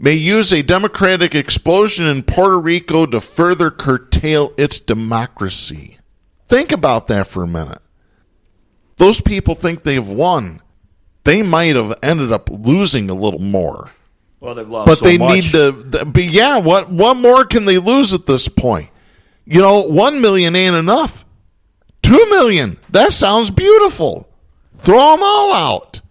may use a democratic explosion in Puerto Rico to further curtail its democracy. Think about that for a minute. Those people think they've won. They might have ended up losing a little more. Well, they've lost but so they much. need to. But yeah, what more can they lose at this point? 1 million ain't enough. 2 million. That sounds beautiful. Throw them all out.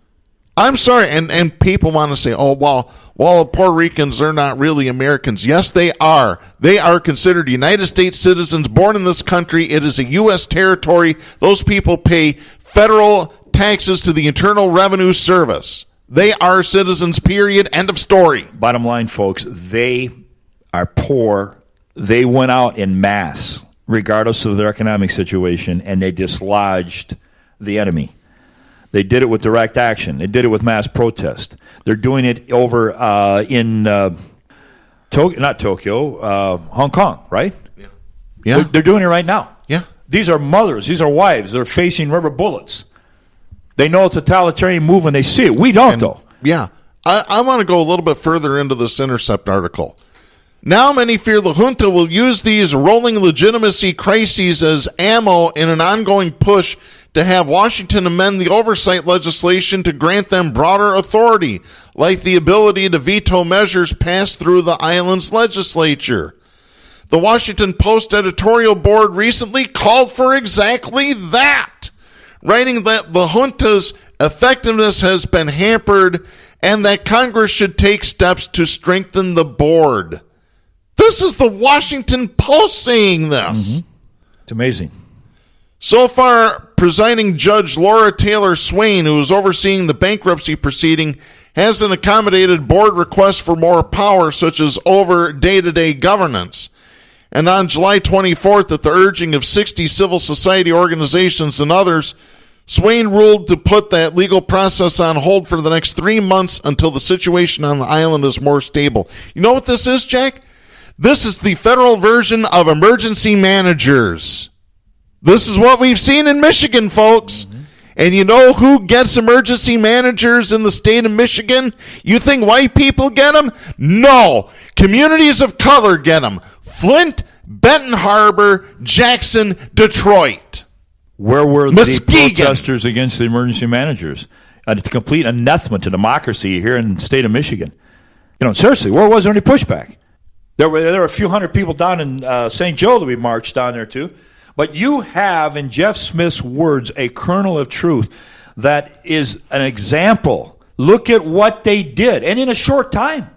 I'm sorry, and people want to say, oh, well, Puerto Ricans are not really Americans. Yes, they are. They are considered United States citizens born in this country. It is a U.S. territory. Those people pay federal taxes to the Internal Revenue Service. They are citizens, period, end of story. Bottom line, folks, they are poor. They went out in mass, regardless of their economic situation, and they dislodged the enemy. They did it with direct action. They did it with mass protest. They're doing it over in Hong Kong, right? Yeah. They're doing it right now. Yeah. These are mothers. These are wives. They're facing rubber bullets. They know a totalitarian move when they see it. We don't, though. Yeah. I want to go a little bit further into this Intercept article. Now many fear the junta will use these rolling legitimacy crises as ammo in an ongoing push to have Washington amend the oversight legislation to grant them broader authority, like the ability to veto measures passed through the island's legislature. The Washington Post editorial board recently called for exactly that, writing that the junta's effectiveness has been hampered and that Congress should take steps to strengthen the board. This is the Washington Post saying this. Mm-hmm. It's amazing. So far, presiding Judge Laura Taylor Swain, who is overseeing the bankruptcy proceeding, hasn't accommodated board requests for more power, such as over day-to-day governance. And on July 24th, at the urging of 60 civil society organizations and others, Swain ruled to put that legal process on hold for the next 3 months until the situation on the island is more stable. You know what this is, Jack? This is the federal version of emergency managers. This is what we've seen in Michigan, folks. Mm-hmm. And you know who gets emergency managers in the state of Michigan? You think white people get them? No. Communities of color get them. Flint, Benton Harbor, Jackson, Detroit. Where were Muskegon. The protesters against the emergency managers? A complete anathema to democracy here in the state of Michigan. Seriously, where was there any pushback? There were a few hundred people down in St. Joe that we marched down there to. But you have, in Jeff Smith's words, a kernel of truth that is an example. Look at what they did, and in a short time.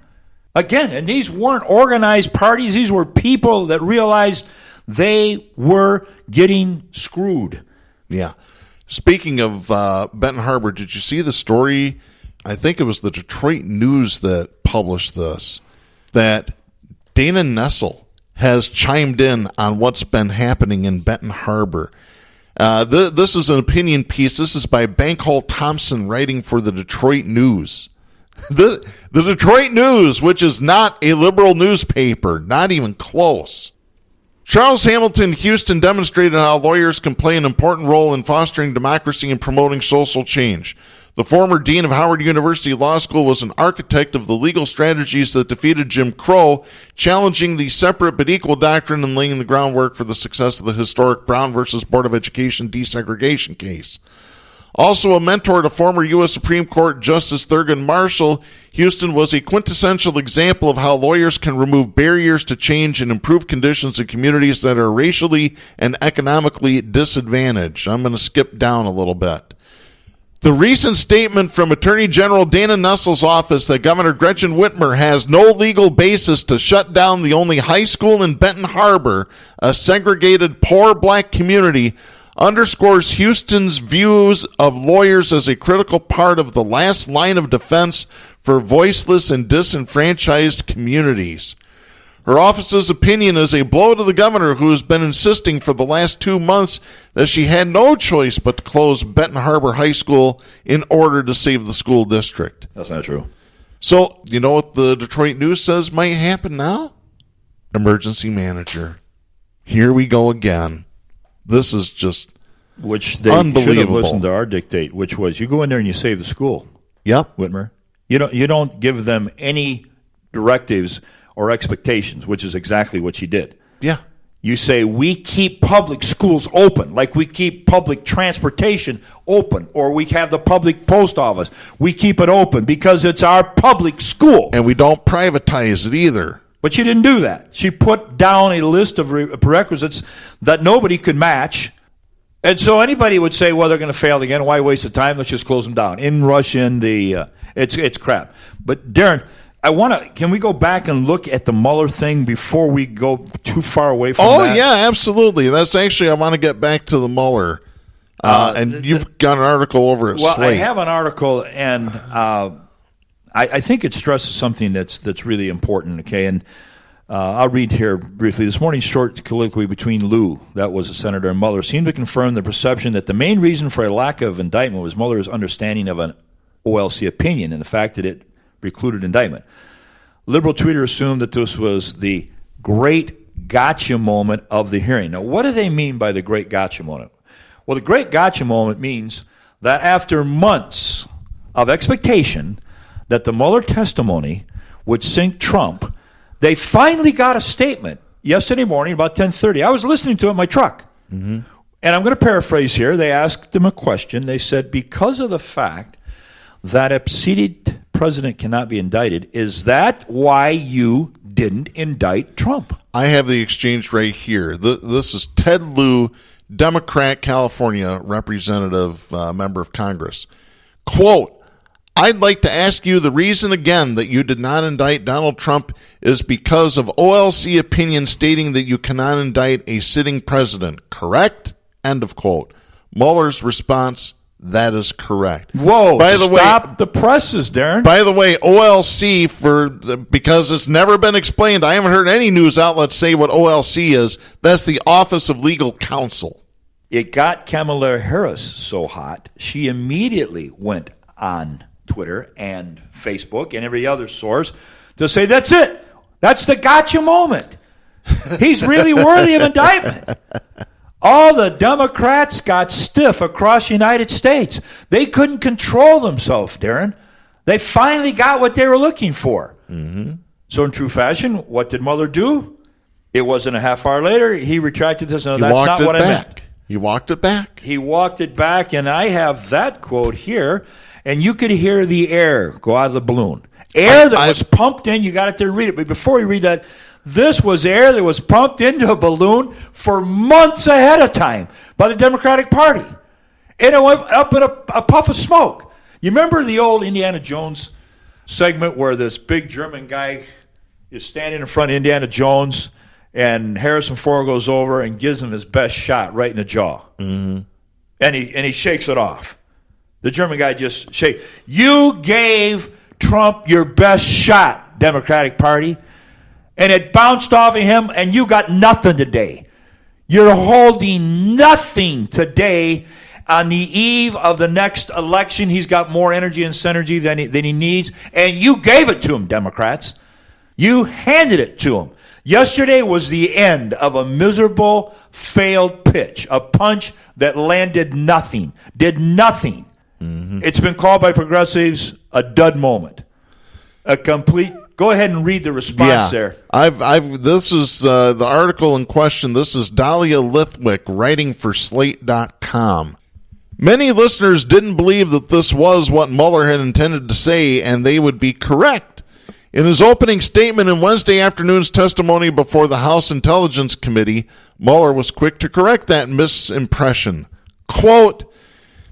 Again, and these weren't organized parties. These were people that realized they were getting screwed. Yeah. Speaking of Benton Harbor, did you see the story? I think it was the Detroit News that published this, that Dana Nessel has chimed in on what's been happening in Benton Harbor. This is an opinion piece. This is by Bankhall Thompson, writing for the Detroit News. The Detroit News, which is not a liberal newspaper, not even close. Charles Hamilton Houston demonstrated how lawyers can play an important role in fostering democracy and promoting social change. The former dean of Howard University Law School was an architect of the legal strategies that defeated Jim Crow, challenging the separate but equal doctrine and laying the groundwork for the success of the historic Brown versus Board of Education desegregation case. Also a mentor to former U.S. Supreme Court Justice Thurgood Marshall, Houston was a quintessential example of how lawyers can remove barriers to change and improve conditions in communities that are racially and economically disadvantaged. I'm going to skip down a little bit. The recent statement from Attorney General Dana Nessel's office that Governor Gretchen Whitmer has no legal basis to shut down the only high school in Benton Harbor, a segregated poor black community, underscores Houston's views of lawyers as a critical part of the last line of defense for voiceless and disenfranchised communities. Her office's opinion is a blow to the governor, who has been insisting for the last 2 months that she had no choice but to close Benton Harbor High School in order to save the school district. That's not true. So, you know what the Detroit News says might happen now? Emergency manager. Here we go again. This is just which they unbelievable. Should have listened to our dictate, which was you go in there and you save the school. Yep. Whitmer. You don't give them any directives or expectations, which is exactly what she did. Yeah. You say, we keep public schools open, like we keep public transportation open, or we have the public post office. We keep it open because it's our public school. And we don't privatize it either. But she didn't do that. She put down a list of prerequisites that nobody could match. And so anybody would say, well, they're going to fail again. Why waste the time? Let's just close them down. Rush in the it's crap. But Darren, can we go back and look at the Mueller thing before we go too far away from that? Oh, yeah, absolutely. That's actually, I want to get back to the Mueller. And you've got an article over at Slate. Well, I have an article, and I think it stresses something that's really important, okay? And I'll read here briefly. This morning's short colloquy between Lou, that was a senator, and Mueller seemed to confirm the perception that the main reason for a lack of indictment was Mueller's understanding of an OLC opinion and the fact that it precluded indictment. Liberal tweeter assumed that this was the great gotcha moment of the hearing. Now, what do they mean by the great gotcha moment? Well, the great gotcha moment means that after months of expectation that the Mueller testimony would sink Trump, they finally got a statement yesterday morning about 10:30. I was listening to it in my truck. Mm-hmm. And I'm going to paraphrase here. They asked him a question. They said, because of the fact that a seated president cannot be indicted, is that why you didn't indict Trump? I have the exchange right here. This is Ted Lieu, Democrat, California representative, member of Congress. Quote, I'd like to ask you the reason again that you did not indict Donald Trump is because of OLC opinion stating that you cannot indict a sitting president, correct? End of quote. Mueller's response, that is correct. Whoa, stop the presses, Darren. By the way, OLC, because it's never been explained, I haven't heard any news outlets say what OLC is. That's the Office of Legal Counsel. It got Kamala Harris so hot, she immediately went on Twitter and Facebook and every other source to say, that's it. That's the gotcha moment. He's really worthy of indictment. All the Democrats got stiff across the United States. They couldn't control themselves, Darren. They finally got what they were looking for. Mm-hmm. So in true fashion, what did Mueller do? It wasn't a half hour later. He retracted this. No, that's not what I meant. He walked it back. He walked it back, and I have that quote here, and you could hear the air go out of the balloon. Air that was pumped in. You got it there to read it. But before you read that, this was air that was pumped into a balloon for months ahead of time by the Democratic Party. And it went up in a puff of smoke. You remember the old Indiana Jones segment where this big German guy is standing in front of Indiana Jones and Harrison Ford goes over and gives him his best shot right in the jaw. Mm-hmm. And he shakes it off. The German guy just shakes. You gave Trump your best shot, Democratic Party. And it bounced off of him, and you got nothing today. You're holding nothing today on the eve of the next election. He's got more energy and synergy than he needs, and you gave it to him, Democrats. You handed it to him. Yesterday was the end of a miserable, failed pitch, a punch that landed nothing, did nothing. Mm-hmm. It's been called by progressives a dud moment, a complete. Go ahead and read the response there. This is the article in question. This is Dahlia Lithwick writing for Slate.com. Many listeners didn't believe that this was what Mueller had intended to say, and they would be correct. In his opening statement in Wednesday afternoon's testimony before the House Intelligence Committee, Mueller was quick to correct that misimpression. Quote,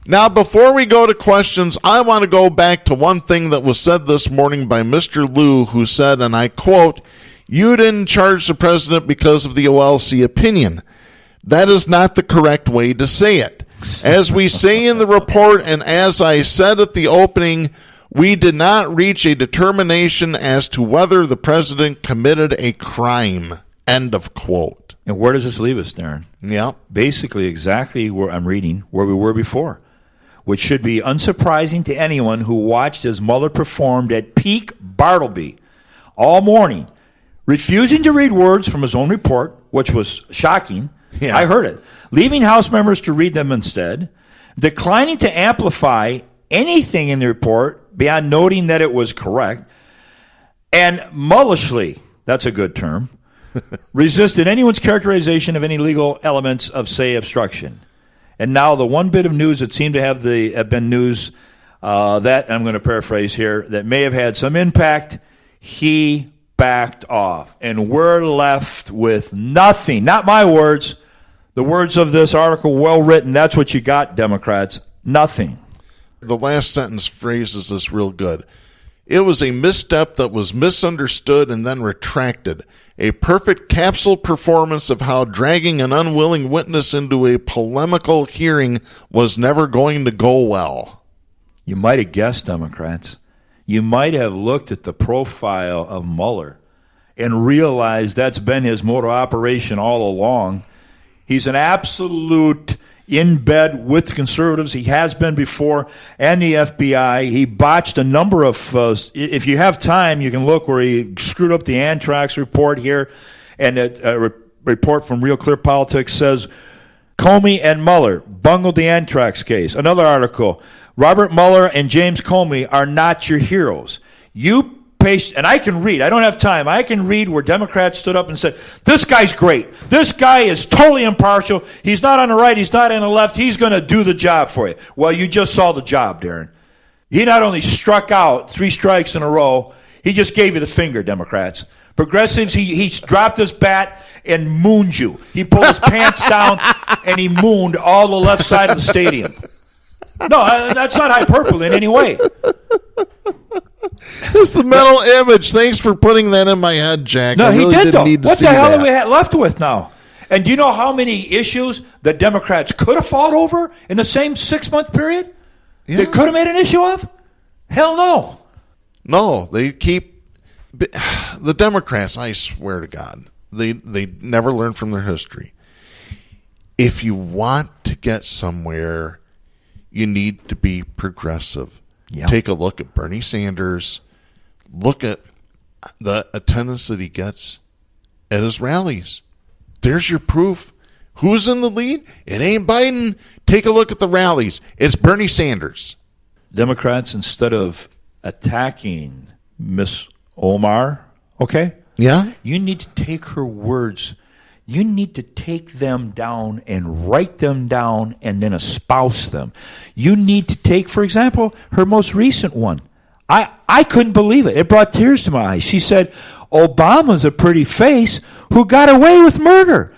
now, before we go to questions, I want to go back to one thing that was said this morning by Mr. Lieu, who said, and I quote, you didn't charge the president because of the OLC opinion. That is not the correct way to say it. As we say in the report, and as I said at the opening, we did not reach a determination as to whether the president committed a crime. End of quote. And where does this leave us, Darren? Yeah. Basically exactly where I'm reading, where we were before, which should be unsurprising to anyone who watched as Mueller performed at peak Bartleby all morning, refusing to read words from his own report, which was shocking. Yeah. I heard it. Leaving House members to read them instead, declining to amplify anything in the report beyond noting that it was correct, and mullishly, that's a good term, resisted anyone's characterization of any legal elements of, say, obstruction. And now the one bit of news that seemed to have been news that, I'm going to paraphrase here, that may have had some impact, he backed off. And we're left with nothing. Not my words. The words of this article, well written. That's what you got, Democrats. Nothing. The last sentence phrases this real good. It was a misstep that was misunderstood and then retracted. A perfect capsule performance of how dragging an unwilling witness into a polemical hearing was never going to go well. You might have guessed, Democrats. You might have looked at the profile of Mueller and realized that's been his mode of operation all along. He's an absolute in bed with conservatives. He has been before, and the FBI. He botched a number of, if you have time, you can look where he screwed up the anthrax report here, and a report from Real Clear Politics says, Comey and Mueller bungled the anthrax case. Another article, Robert Mueller and James Comey are not your heroes. You paste, and I can read, I don't have time, I can read where Democrats stood up and said, this guy's great. This guy is totally impartial. He's not on the right, he's not on the left. He's going to do the job for you. Well, you just saw the job, Darren. He not only struck out 3 strikes in a row, he just gave you the finger, Democrats. Progressives, he dropped his bat and mooned you. He pulled his pants down and he mooned all the left side of the stadium. No, that's not hyperbole in any way. It's the mental image. Thanks for putting that in my head, Jack. No, I really he did, didn't though. need to What see the hell that. are we left with now? And do you know how many issues the Democrats could have fought over in the same 6-month period? Yeah. They could have made an issue of? Hell no. No, they keep... The Democrats, I swear to God, they never learn from their history. If you want to get somewhere, you need to be progressive. Yeah. Take a look at Bernie Sanders. Look at the attendance that he gets at his rallies. There's your proof. Who's in the lead? It ain't Biden. Take a look at the rallies. It's Bernie Sanders. Democrats, instead of attacking Miss Omar, okay? Yeah? You need to take her words. You need to take them down and write them down and then espouse them. You need to take, for example, her most recent one. I couldn't believe it. It brought tears to my eyes. She said, Obama's a pretty face who got away with murder.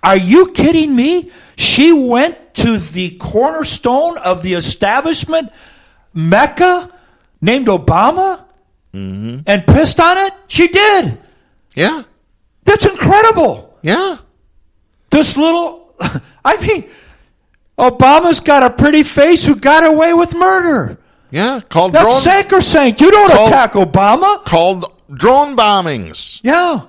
Are you kidding me? She went to the cornerstone of the establishment, Mecca, named Obama, and pissed on it? She did. Yeah. That's incredible. Yeah. This little, Obama's got a pretty face who got away with murder. Yeah. Called That's drone. sacrosanct. You don't attack Obama. Called drone bombings. Yeah.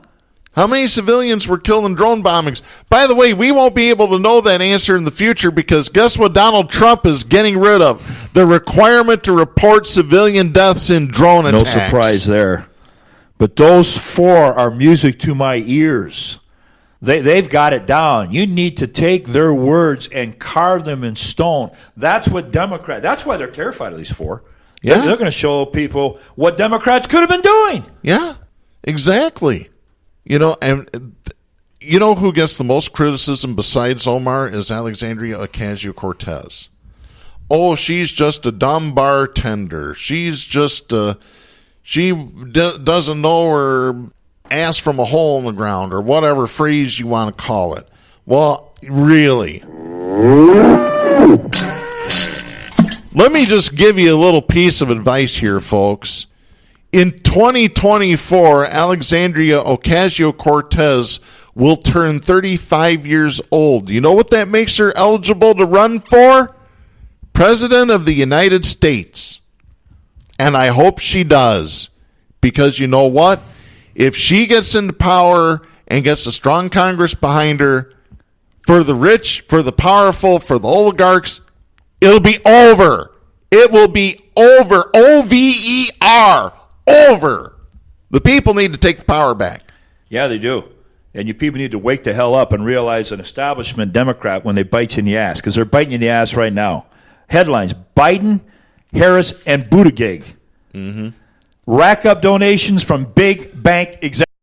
How many civilians were killed in drone bombings? By the way, we won't be able to know that answer in the future because guess what Donald Trump is getting rid of? The requirement to report civilian deaths in drone attacks. No surprise there. But those 4 are music to my ears. They've got it down. You need to take their words and carve them in stone. That's what that's why they're terrified of these 4. Yeah. They're going to show people what Democrats could have been doing. Yeah, exactly. And you know who gets the most criticism besides Omar is Alexandria Ocasio-Cortez. Oh, she's just a dumb bartender. She's just doesn't know her ass from a hole in the ground or whatever phrase you want to call it. Well, really. Let me just give you a little piece of advice here, folks. In 2024, Alexandria Ocasio-Cortez will turn 35 years old. You know what that makes her eligible to run for? President of the United States. And I hope she does. Because you know what? If she gets into power and gets a strong Congress behind her, for the rich, for the powerful, for the oligarchs, it'll be over. It will be over. O-V-E-R. Over. The people need to take the power back. Yeah, they do. And you people need to wake the hell up and realize an establishment Democrat when they bite you in the ass, because they're biting you in the ass right now. Headlines, Biden, Harris, and Buttigieg. rack up donations from big bank executives.